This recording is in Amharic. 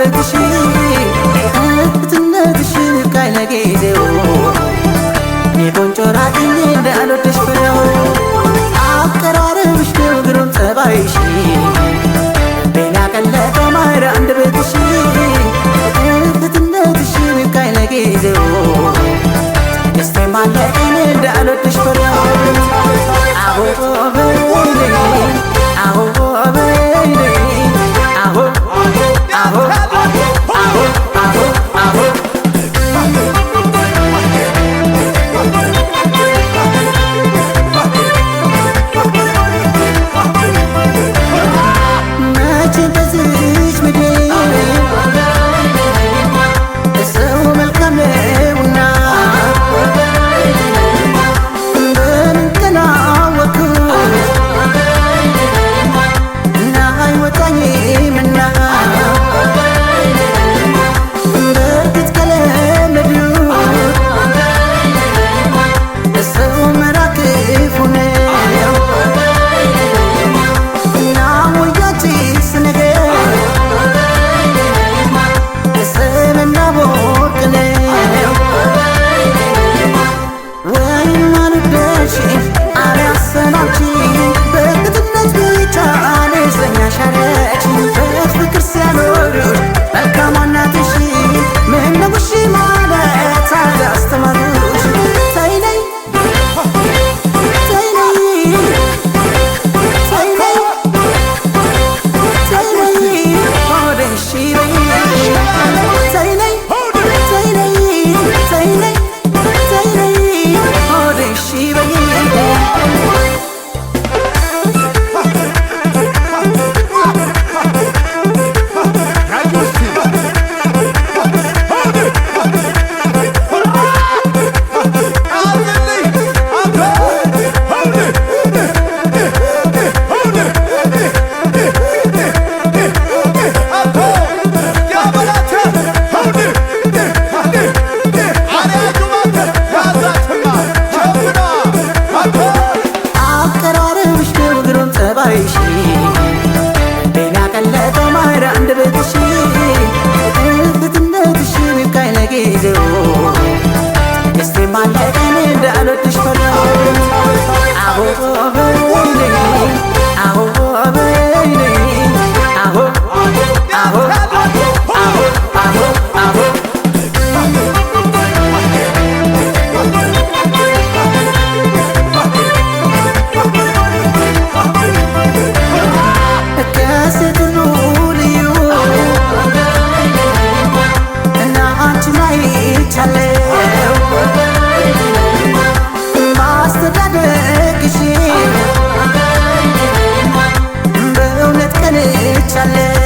ቤትሽ እህትነትሽን ካይ ለጊዜው የቆንጮራትኝ እንዳልወድሽ ፍሬው አቀራረብሽ ነው ግሩም ጸባይሽ ቤላ ቀለጠው ማይራ አንድ ቤትሽ እህትነትሽን ካይ ለጊዜው ደስቴ ማለቀኝ እንዳልወድሽ ፍሬው አዎ በይኔ አዎ በይኔ አዎ አዎ አዎ አዎ አዎ መቼም በዚች ምድር ሰው መልካም ነውና በምን ተናወኩት እና አይወጣኝምና በእርግጥ ከለመዱት ሰው መራቅ ክፉ ነው እና ወያችስ ነገር ሰምና ወርቅ ነው ወይም አልወደድሽም አልያሰናችኝ በእርግጥነት ብቻ አነስተኛሽ አረግሽኝ በፍቅር ሲያኖሩሽ መልካም እናትሽ ምነው እሺ ማለት አላስተማሩሽ ተይ ነይ ተይ ነይ ተይ ነይ ተይ ነይ ሆዴ እሺ በይኝ ተይ ነይ ተይ ነይ ተይ ነይ ተይ ነይ ሆዴ እሺ በይኝ አቀራረብሽ ነው ግሩም ጸባይሽ ቤላ ቀለጠው ማይራ አንድ ቤትሽ እህትነትሽን ካይ ለጊዜው ደስቴ ማለቀኝ እንዳልወድሽ ፈራሁ አዎ በይኔ አዎ በይኔ አዎ አዎ አዎ አዎ አዎ ከሴት ሁሉ ልዩ እና አንቺን አይቻለሁ ማስተዳደግሽ በእውነት ቀንቻለሁ